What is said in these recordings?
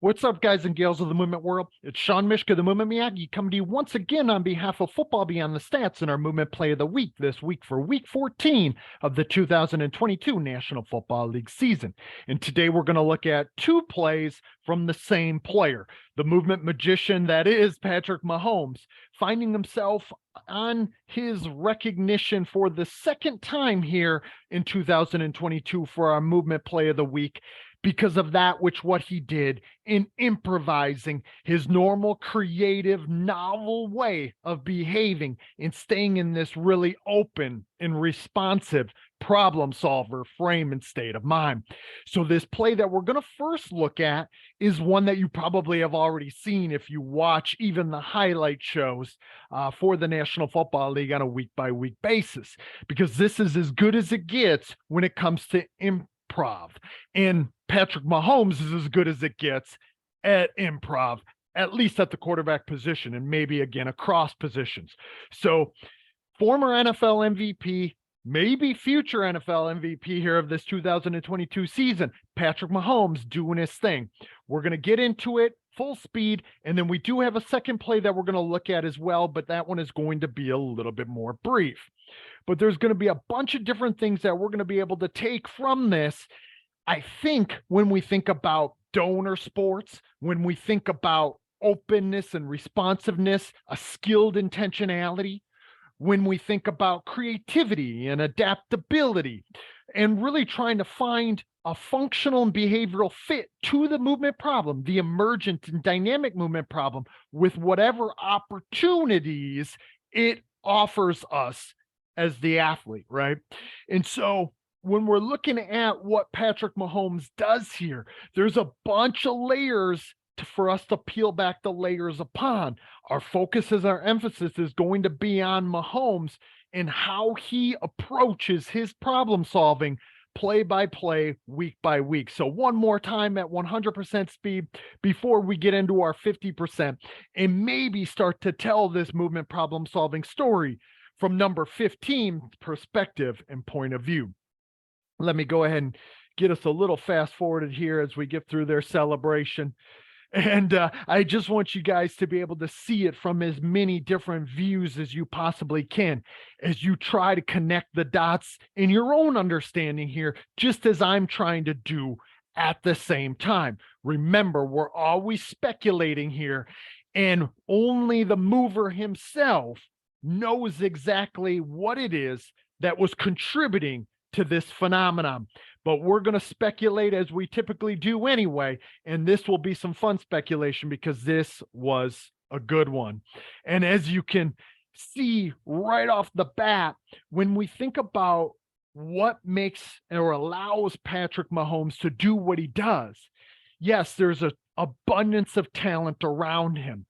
What's up, guys and gals of the movement world? It's Sean Mishka, the Movement Miyagi, coming to you once again on behalf of Football Beyond the Stats in our Movement Play of the Week this week for Week 14 of the 2022 National Football League season. And today we're going to look at two plays from the same player, the movement magician that is Patrick Mahomes, finding himself on his recognition for the second time here in 2022 for our Movement Play of the Week, because of what he did in improvising his normal, creative, novel way of behaving and staying in this really open and responsive problem solver frame and state of mind. So this play that we're going to first look at is one that you probably have already seen if you watch even the highlight shows for the National Football League on a week-by-week basis, because this is as good as it gets when it comes to improv. And Patrick Mahomes is as good as it gets at improv, at least at the quarterback position, and maybe again across positions. So former NFL MVP, maybe future NFL MVP here of this 2022 season, Patrick Mahomes doing his thing. We're going to get into it full speed, and then we do have a second play that we're going to look at as well, but that one is going to be a little bit more brief. But there's going to be a bunch of different things that we're going to be able to take from this. I think when we think about donor sports, when we think about openness and responsiveness, a skilled intentionality, when we think about creativity and adaptability, and really trying to find a functional and behavioral fit to the movement problem, the emergent and dynamic movement problem, with whatever opportunities it offers us as the athlete, right? And so when we're looking at what Patrick Mahomes does here, there's a bunch of layers for us to peel back the layers upon. Our focus, as our emphasis, is going to be on Mahomes and how he approaches his problem solving play by play, week by week. So one more time at 100% speed before we get into our 50% and maybe start to tell this movement problem solving story from number 15 perspective and point of view. Let me go ahead and get us a little fast forwarded here as we get through their celebration. And I just want you guys to be able to see it from as many different views as you possibly can, as you try to connect the dots in your own understanding here, just as I'm trying to do at the same time. Remember, we're always speculating here, and only the mover himself knows exactly what it is that was contributing to this phenomenon. But we're going to speculate as we typically do anyway, and this will be some fun speculation because this was a good one. And as you can see right off the bat, when we think about what makes or allows Patrick Mahomes to do what he does, yes, there's an abundance of talent around him,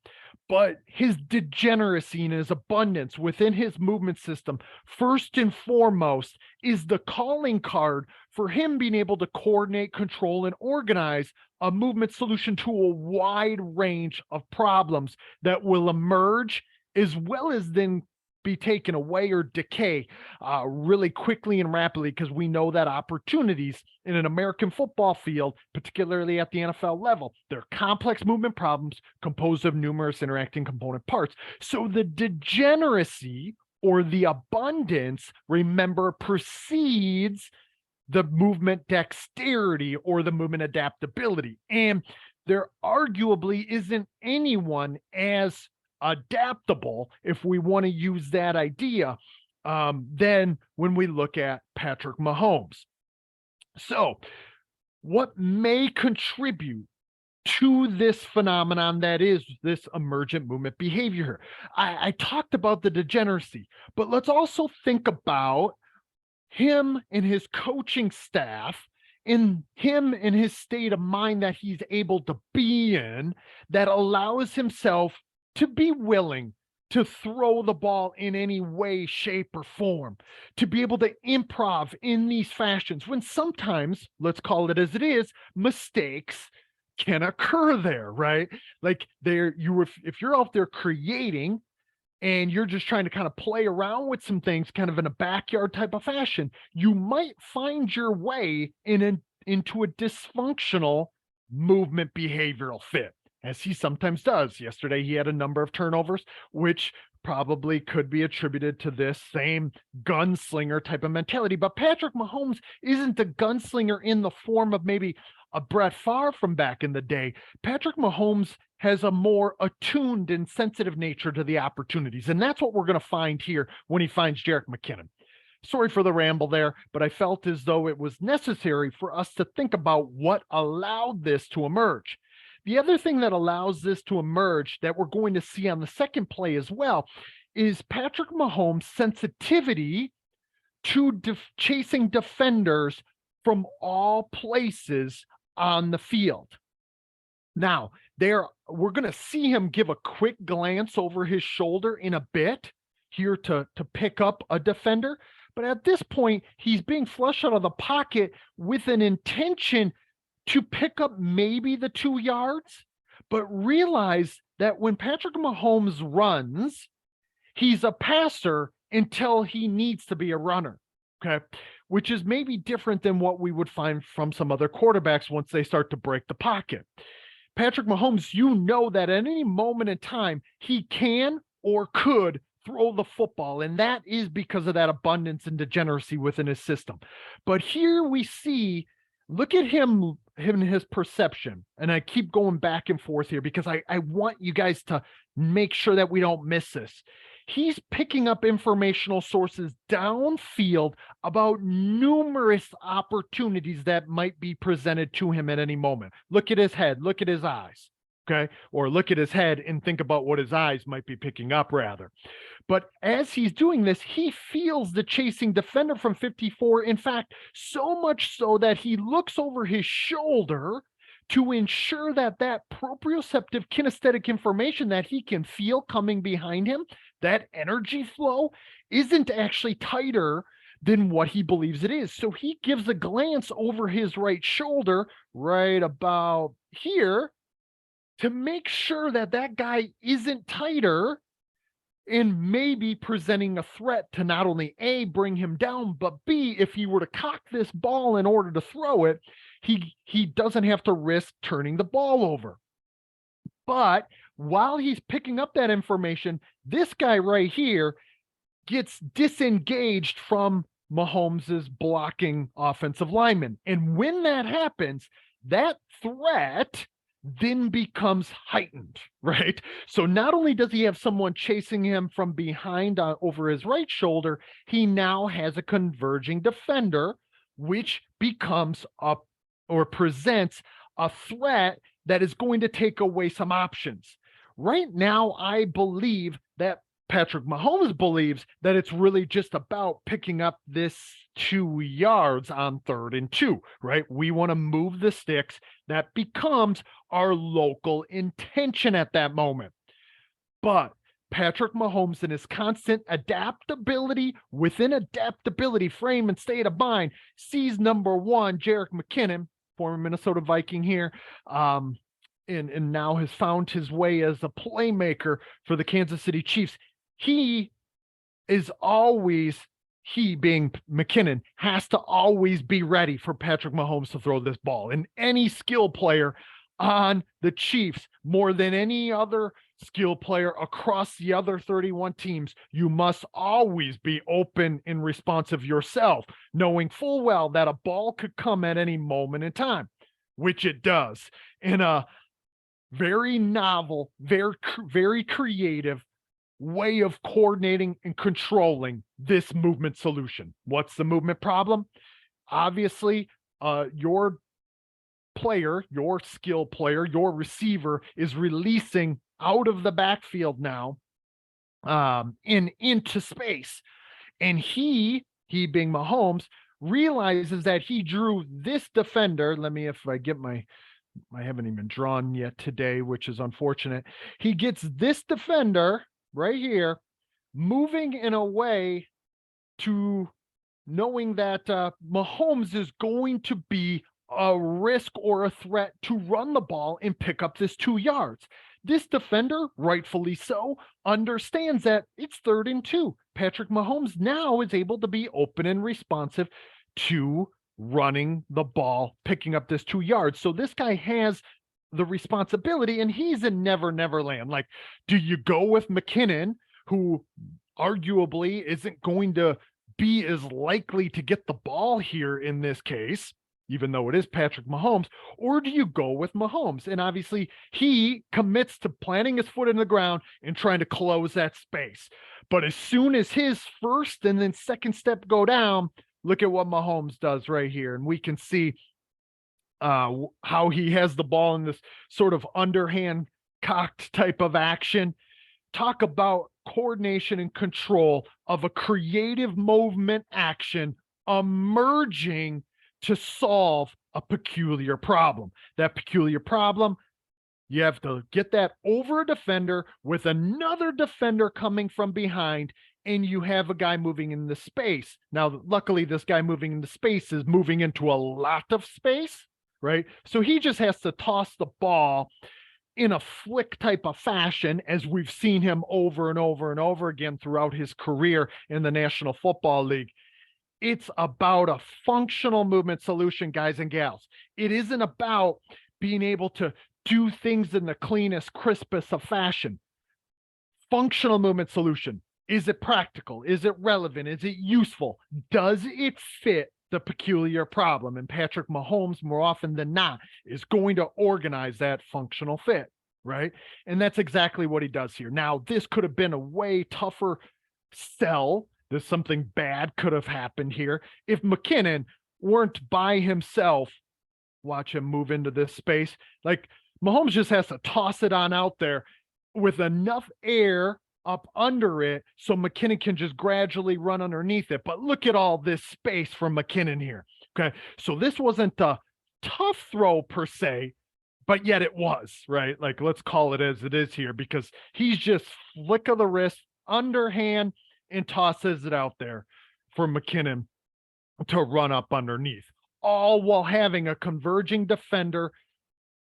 but his degeneracy and his abundance within his movement system, first and foremost, is the calling card for him being able to coordinate, control, and organize a movement solution to a wide range of problems that will emerge, as well as then be taken away or decay really quickly and rapidly, because we know that opportunities in an American football field, particularly at the NFL level, they're complex movement problems composed of numerous interacting component parts. So the degeneracy or the abundance, remember, precedes the movement dexterity or the movement adaptability. And there arguably isn't anyone as adaptable, if we want to use that idea, then when we look at Patrick Mahomes. So what may contribute to this phenomenon that is this emergent movement behavior? I talked about the degeneracy, but let's also think about him and his coaching staff, in him and his state of mind that he's able to be in, that allows himself to be willing to throw the ball in any way, shape, or form, to be able to improv in these fashions when sometimes, let's call it as it is, mistakes can occur there, right? Like if you're out there creating and you're just trying to kind of play around with some things kind of in a backyard type of fashion, you might find your way into a dysfunctional movement behavioral fit, as he sometimes does. Yesterday, he had a number of turnovers, which probably could be attributed to this same gunslinger type of mentality. But Patrick Mahomes isn't a gunslinger in the form of maybe a Brett Favre from back in the day. Patrick Mahomes has a more attuned and sensitive nature to the opportunities. And that's what we're going to find here when he finds Jerick McKinnon. Sorry for the ramble there, but I felt as though it was necessary for us to think about what allowed this to emerge. The other thing that allows this to emerge that we're going to see on the second play as well is Patrick Mahomes' sensitivity to chasing defenders from all places on the field. Now, we're going to see him give a quick glance over his shoulder in a bit here to pick up a defender. But at this point, he's being flushed out of the pocket with an intention to pick up maybe the 2 yards, but realize that when Patrick Mahomes runs, he's a passer until he needs to be a runner, okay? Which is maybe different than what we would find from some other quarterbacks once they start to break the pocket. Patrick Mahomes, you know that at any moment in time, he can or could throw the football, and that is because of that abundance and degeneracy within his system. But here we see, look at him and his perception, and I keep going back and forth here because I want you guys to make sure that we don't miss this. He's picking up informational sources downfield about numerous opportunities that might be presented to him at any moment. Look at his head, look at his eyes, okay? Or look at his head and think about what his eyes might be picking up rather. But as he's doing this, he feels the chasing defender from 54. In fact, so much so that he looks over his shoulder to ensure that that proprioceptive kinesthetic information that he can feel coming behind him, that energy flow, isn't actually tighter than what he believes it is. So he gives a glance over his right shoulder right about here to make sure that that guy isn't tighter and maybe presenting a threat to not only A, bring him down, but B, if he were to cock this ball in order to throw it, he doesn't have to risk turning the ball over. But while he's picking up that information, this guy right here gets disengaged from Mahomes' blocking offensive lineman. And when that happens, that threat then becomes heightened, right? So not only does he have someone chasing him from behind over his right shoulder, he now has a converging defender, which becomes or presents a threat that is going to take away some options. Right now, I believe that Patrick Mahomes believes that it's really just about picking up this 2 yards on 3rd and 2, right? We want to move the sticks. That becomes our local intention at that moment. But Patrick Mahomes and his constant adaptability within adaptability, frame and state of mind, sees number one, Jerick McKinnon, former Minnesota Viking here, and now has found his way as a playmaker for the Kansas City Chiefs. He being McKinnon, has to always be ready for Patrick Mahomes to throw this ball. And any skill player on the Chiefs, more than any other skill player across the other 31 teams, you must always be open and responsive yourself, knowing full well that a ball could come at any moment in time, which it does, in a very novel, very creative way of coordinating and controlling this movement solution. What's the movement problem? Obviously, your player, your skill player, your receiver is releasing out of the backfield now into space. And he being Mahomes, realizes that he drew this defender. Let me, if I get I haven't even drawn yet today, which is unfortunate. He gets this defender right here, moving in a way to knowing that Mahomes is going to be a risk or a threat to run the ball and pick up this 2 yards. This defender, rightfully so, understands that it's 3rd and 2. Patrick Mahomes now is able to be open and responsive to running the ball, picking up this 2 yards. So this guy has the responsibility, and he's in never, never land. Like, do you go with McKinnon, who arguably isn't going to be as likely to get the ball here in this case, even though it is Patrick Mahomes, or do you go with Mahomes? And obviously, he commits to planting his foot in the ground and trying to close that space. But as soon as his first and then second step go down, look at what Mahomes does right here. And we can see how he has the ball in this sort of underhand cocked type of action. Talk about coordination and control of a creative movement action emerging to solve a peculiar problem. That peculiar problem, you have to get that over a defender with another defender coming from behind, and you have a guy moving in the space. Now, luckily, this guy moving in the space is moving into a lot of space, right? So he just has to toss the ball in a flick type of fashion, as we've seen him over and over and over again throughout his career in the National Football League. It's about a functional movement solution, guys and gals. It isn't about being able to do things in the cleanest, crispest of fashion. Functional movement solution. Is it practical? Is it relevant? Is it useful? Does it fit the peculiar problem? And Patrick Mahomes, more often than not, is going to organize that functional fit, right? And that's exactly what he does here. Now, this could have been a way tougher sell. There's something bad could have happened here if McKinnon weren't by himself. Watch him move into this space. Like, Mahomes just has to toss it on out there with enough air up under it so McKinnon can just gradually run underneath it. But look at all this space from McKinnon here. Okay. So this wasn't a tough throw per se, but yet it was, right? Like, let's call it as it is here, because he's just flick of the wrist, underhand, and tosses it out there for McKinnon to run up underneath, all while having a converging defender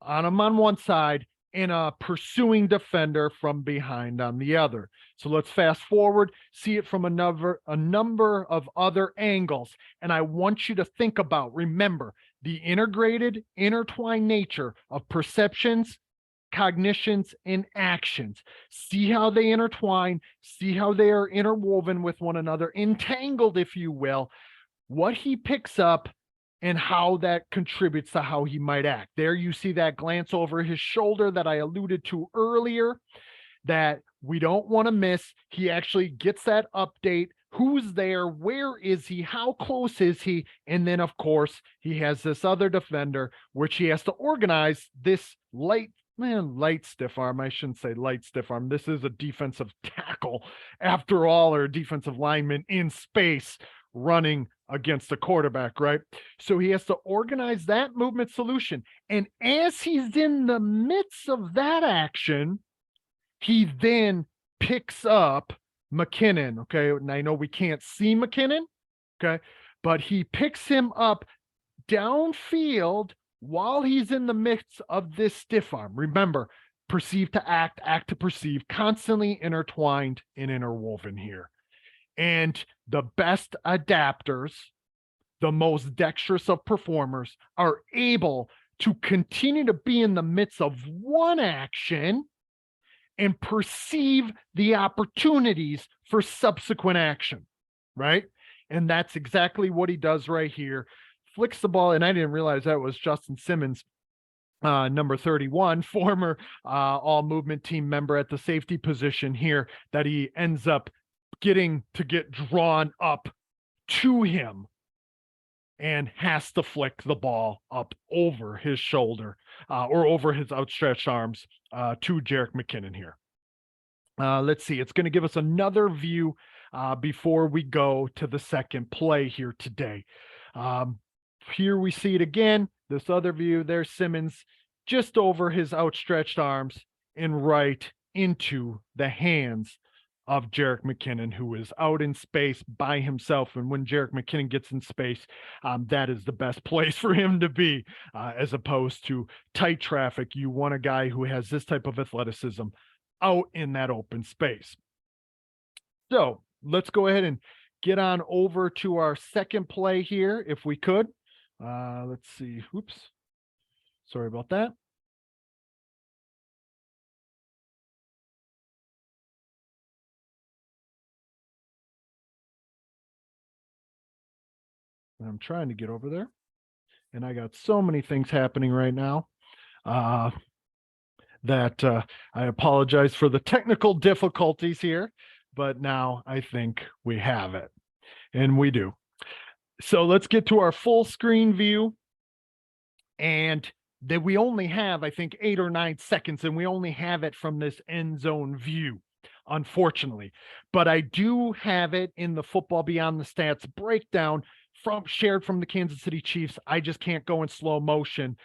on him on one side and a pursuing defender from behind on the other. So let's fast forward, see it from a number of other angles. And I want you to think about, remember, the integrated, intertwined nature of perceptions, cognitions, and actions. See how they intertwine, see how they are interwoven with one another, entangled, if you will, what he picks up and how that contributes to how he might act. There you see that glance over his shoulder that I alluded to earlier that we don't want to miss. He actually gets that update. Who's there? Where is he? How close is he? And then, of course, he has this other defender, which he has to organize this light stiff arm. I shouldn't say light stiff arm. This is a defensive tackle, after all, or a defensive lineman in space running against a quarterback, right? So he has to organize that movement solution. And as he's in the midst of that action, he then picks up McKinnon, okay? And I know we can't see McKinnon, okay? But he picks him up downfield while he's in the midst of this stiff arm. Remember, perceive to act, act to perceive, constantly intertwined and interwoven here. And the best adapters, the most dexterous of performers, are able to continue to be in the midst of one action and perceive the opportunities for subsequent action, right? And that's exactly what he does right here. Flicks the ball, and I didn't realize that was Justin Simmons, number 31, former all movement team member at the safety position here, that he ends up getting to get drawn up to him and has to flick the ball up over his shoulder or over his outstretched arms to Jerick McKinnon here. Let's see. It's going to give us another view before we go to the second play here today. Here we see it again. This other view, there's Simmons just over his outstretched arms and right into the hands of Jerick McKinnon, who is out in space by himself. And when Jerick McKinnon gets in space, that is the best place for him to be, as opposed to tight traffic. You want a guy who has this type of athleticism out in that open space. So let's go ahead and get on over to our second play here, if we could. Let's see. Oops. Sorry about that. I'm trying to get over there, and I got so many things happening right now uh, that I apologize for the technical difficulties here, but now I think we have it, and we do. So let's get to our full screen view, and that we only have, I think, 8 or 9 seconds, and we only have it from this end zone view, unfortunately. But I do have it in the Football Beyond the Stats breakdown from shared from the Kansas City Chiefs. I just can't go in slow motion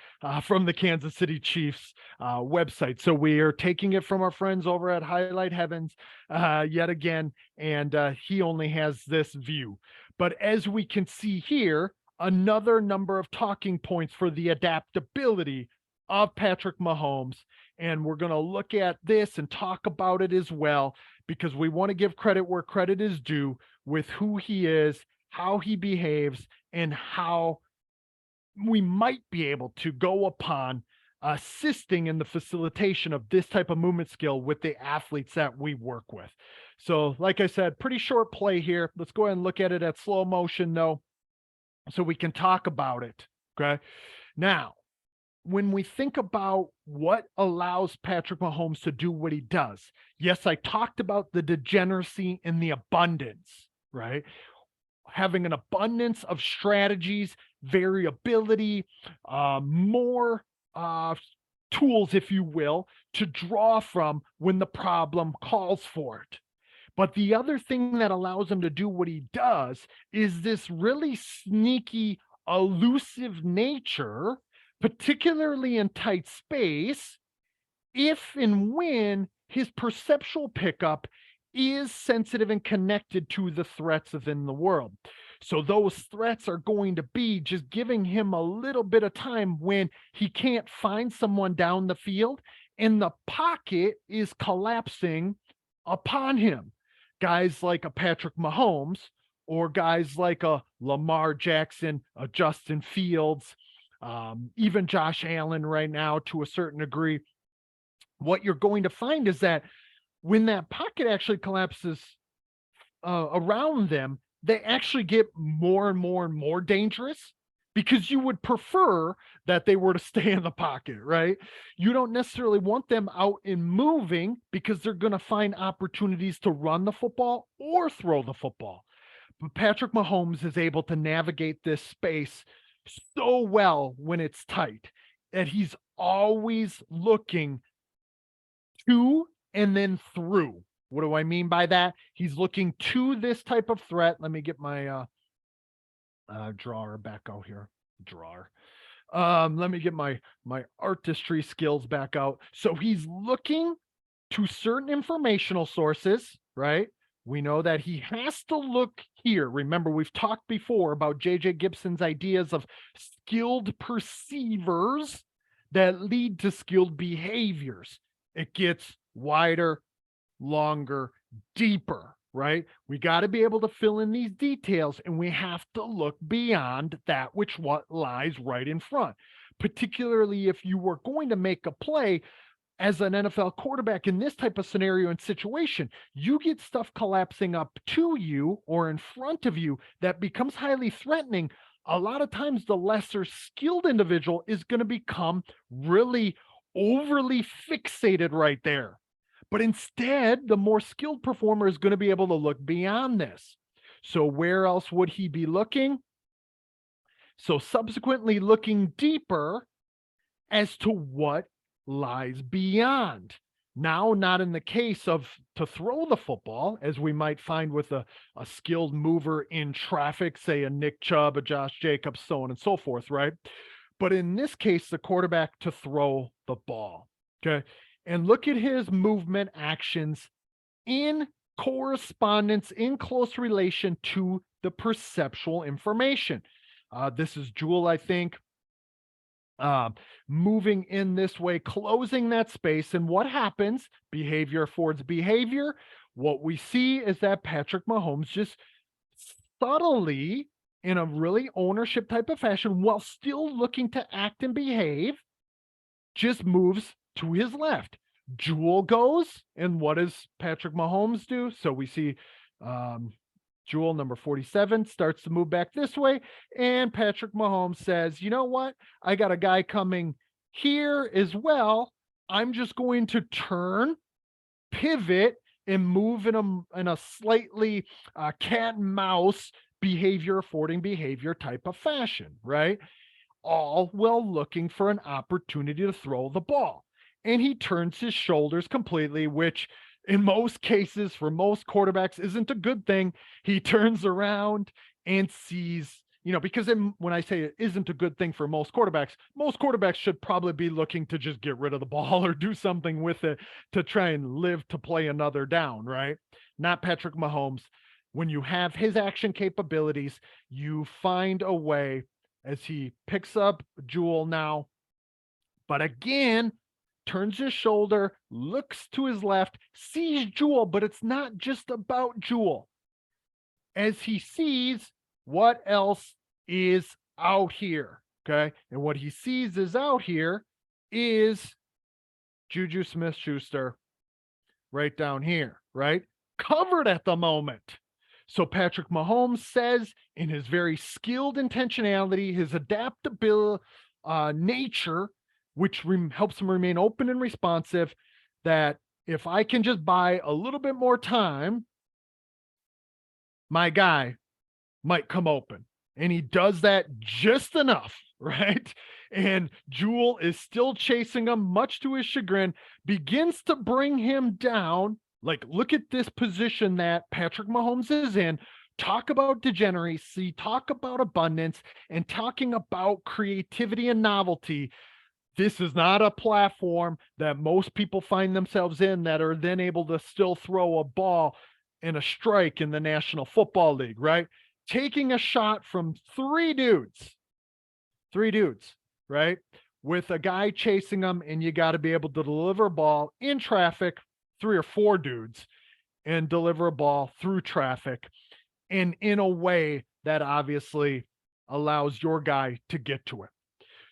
from the Kansas City Chiefs website. So we are taking it from our friends over at Highlight Heavens yet again, and he only has this view. But as we can see here, another number of talking points for the adaptability of Patrick Mahomes. And we're going to look at this and talk about it as well, because we want to give credit where credit is due with who he is, how he behaves, and how we might be able to go upon assisting in the facilitation of this type of movement skill with the athletes that we work with. So, like I said, pretty short play here. Let's go ahead and look at it at slow motion, though, so we can talk about it. Okay. Now, when we think about what allows Patrick Mahomes to do what he does, yes, I talked about the degeneracy and the abundance, right? Having an abundance of strategies, variability, more tools, if you will, to draw from when the problem calls for it. But the other thing that allows him to do what he does is this really sneaky, elusive nature, particularly in tight space, if and when his perceptual pickup is sensitive and connected to the threats within the world. So those threats are going to be just giving him a little bit of time when he can't find someone down the field and the pocket is collapsing upon him. Guys like a Patrick Mahomes, or guys like a Lamar Jackson, a Justin Fields, even Josh Allen right now to a certain degree. What you're going to find is that when that pocket actually collapses around them, they actually get more and more and more dangerous, because you would prefer that they were to stay in the pocket, right? You don't necessarily want them out and moving, because they're going to find opportunities to run the football or throw the football. But Patrick Mahomes is able to navigate this space so well when it's tight that he's always looking to and then through. What do I mean by that? He's looking to this type of threat. Let me get my drawer back out here. Drawer. Let me get my artistry skills back out. So he's looking to certain informational sources, right? We know that he has to look here. Remember, we've talked before about J.J. Gibson's ideas of skilled perceivers that lead to skilled behaviors. It gets wider, longer, deeper, right? We got to be able to fill in these details, and we have to look beyond that which what lies right in front. Particularly if you were going to make a play as an NFL quarterback in this type of scenario and situation, you get stuff collapsing up to you or in front of you that becomes highly threatening. A lot of times, the lesser skilled individual is going to become really overly fixated right there. But instead, the more skilled performer is going to be able to look beyond this. So, where else would he be looking? So, subsequently, looking deeper as to what lies beyond. Now, not in the case of to throw the football, as we might find with a skilled mover in traffic, say a Nick Chubb, a Josh Jacobs, so on and so forth, right? But in this case, the quarterback to throw the ball. Okay. And look at his movement actions in correspondence, in close relation to the perceptual information. This is Jewel, I think, moving in this way, closing that space. And what happens? Behavior affords behavior. What we see is that Patrick Mahomes just subtly in a really ownership type of fashion while still looking to act and behave, just moves to his left. Jewel goes, and what does Patrick Mahomes do? So we see um, Jewel, number 47, starts to move back this way, and Patrick Mahomes says, "You know what? I got a guy coming here as well. I'm just going to turn, pivot, and move in a slightly cat and mouse behavior affording behavior type of fashion, right? All while looking for an opportunity to throw the ball. And he turns his shoulders completely, which in most cases, for most quarterbacks, isn't a good thing. He turns around and sees, because when I say it isn't a good thing for most quarterbacks should probably be looking to just get rid of the ball or do something with it to try and live to play another down, right? Not Patrick Mahomes. When you have his action capabilities, you find a way as he picks up Jewel now, but again, turns his shoulder, looks to his left, sees Jewel, but it's not just about Jewel. As he sees what else is out here, okay? And what he sees is out here is Juju Smith-Schuster right down here, right? Covered at the moment. So Patrick Mahomes says in his very skilled intentionality, his adaptable nature, which helps him remain open and responsive, that if I can just buy a little bit more time, my guy might come open. And he does that just enough, right? And Jewel is still chasing him, much to his chagrin, begins to bring him down. Like, look at this position that Patrick Mahomes is in. Talk about degeneracy, talk about abundance, and talking about creativity and novelty. This is not a platform that most people find themselves in that are then able to still throw a ball in a strike in the National Football League, right? Taking a shot from three dudes, right? With a guy chasing them, and you got to be able to deliver a ball in traffic, three or four dudes, and deliver a ball through traffic, and in a way that obviously allows your guy to get to it.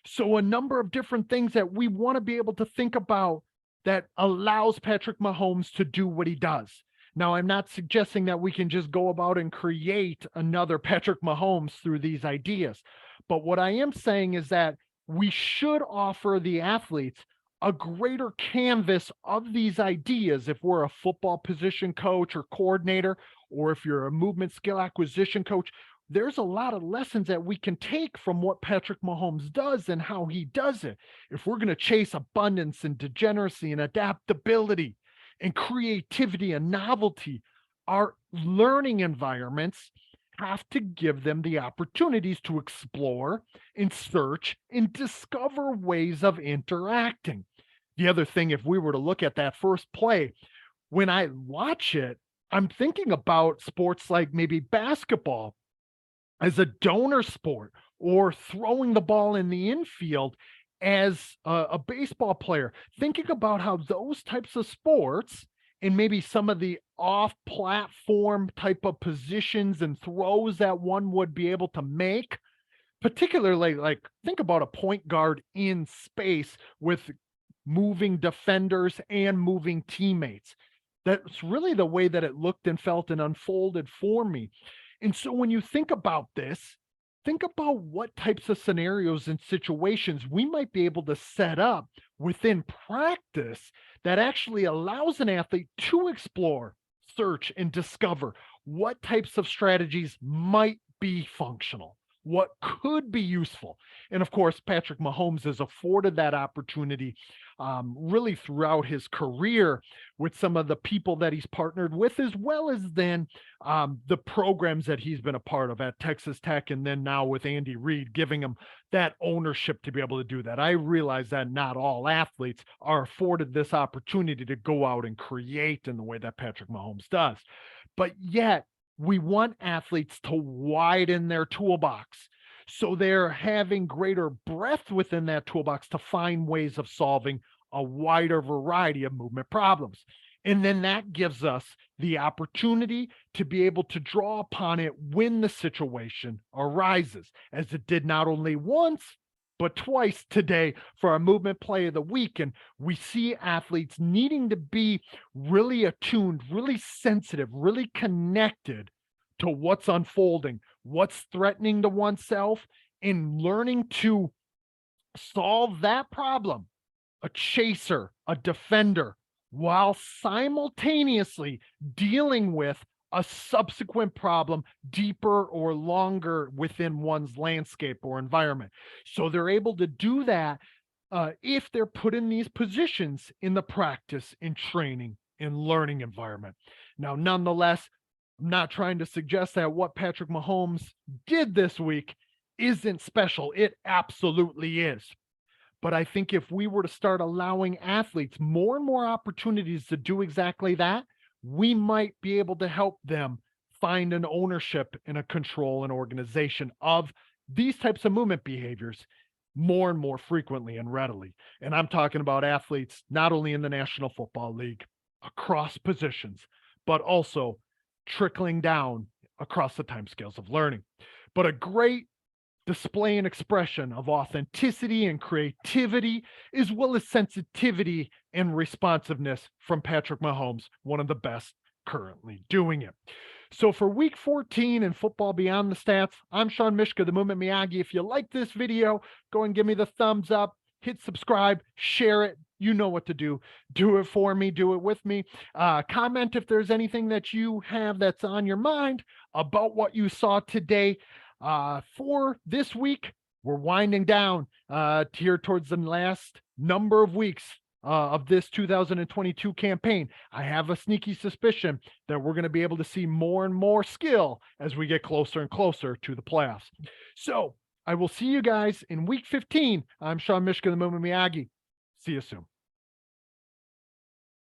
So a number of different things that we want to be able to think about that allows Patrick Mahomes to do what he does. Now, I'm not suggesting that we can just go about and create another Patrick Mahomes through these ideas. But what I am saying is that we should offer the athletes a greater canvas of these ideas if we're a football position coach or coordinator, or if you're a movement skill acquisition coach. There's a lot of lessons that we can take from what Patrick Mahomes does and how he does it. If we're going to chase abundance and degeneracy and adaptability and creativity and novelty, our learning environments have to give them the opportunities to explore and search and discover ways of interacting. The other thing, if we were to look at that first play, when I watch it, I'm thinking about sports like maybe basketball as a donor sport, or throwing the ball in the infield as a baseball player, thinking about how those types of sports and maybe some of the off platform type of positions and throws that one would be able to make, particularly like think about a point guard in space with moving defenders and moving teammates. That's really the way that it looked and felt and unfolded for me. And so when you think about this, think about what types of scenarios and situations we might be able to set up within practice that actually allows an athlete to explore, search, and discover what types of strategies might be functional, what could be useful. And of course, Patrick Mahomes has afforded that opportunity really throughout his career with some of the people that he's partnered with, as well as then the programs that he's been a part of at Texas Tech, and then now with Andy Reid, giving him that ownership to be able to do that. I realize that not all athletes are afforded this opportunity to go out and create in the way that Patrick Mahomes does. But yet, we want athletes to widen their toolbox. So they're having greater breadth within that toolbox to find ways of solving a wider variety of movement problems. And then that gives us the opportunity to be able to draw upon it when the situation arises, as it did not only once, but twice today for our movement play of the week. And we see athletes needing to be really attuned, really sensitive, really connected to what's unfolding, what's threatening to oneself, and learning to solve that problem, a chaser, a defender, while simultaneously dealing with a subsequent problem deeper or longer within one's landscape or environment. So they're able to do that if they're put in these positions in the practice and training and learning environment. Now, nonetheless, I'm not trying to suggest that what Patrick Mahomes did this week isn't special. It absolutely is. But I think if we were to start allowing athletes more and more opportunities to do exactly that, we might be able to help them find an ownership and a control and organization of these types of movement behaviors more and more frequently and readily. And I'm talking about athletes not only in the National Football League, across positions, but also trickling down across the timescales of learning. But a great display and expression of authenticity and creativity, as well as sensitivity and responsiveness from Patrick Mahomes, one of the best currently doing it. So for week 14 and Football Beyond the Stats, I'm Sean Mishka, the Movement Miyagi. If you like this video, go and give me the thumbs up, hit subscribe, share it. You know what to do. Do it for me, do it with me. Comment if there's anything that you have that's on your mind about what you saw today. For this week, we're winding down here towards the last number of weeks of this 2022 campaign. I have a sneaky suspicion that we're going to be able to see more and more skill as we get closer and closer to the playoffs. So I will see you guys in week 15. I'm Sean Mishka, the Movement Miyagi. See you soon.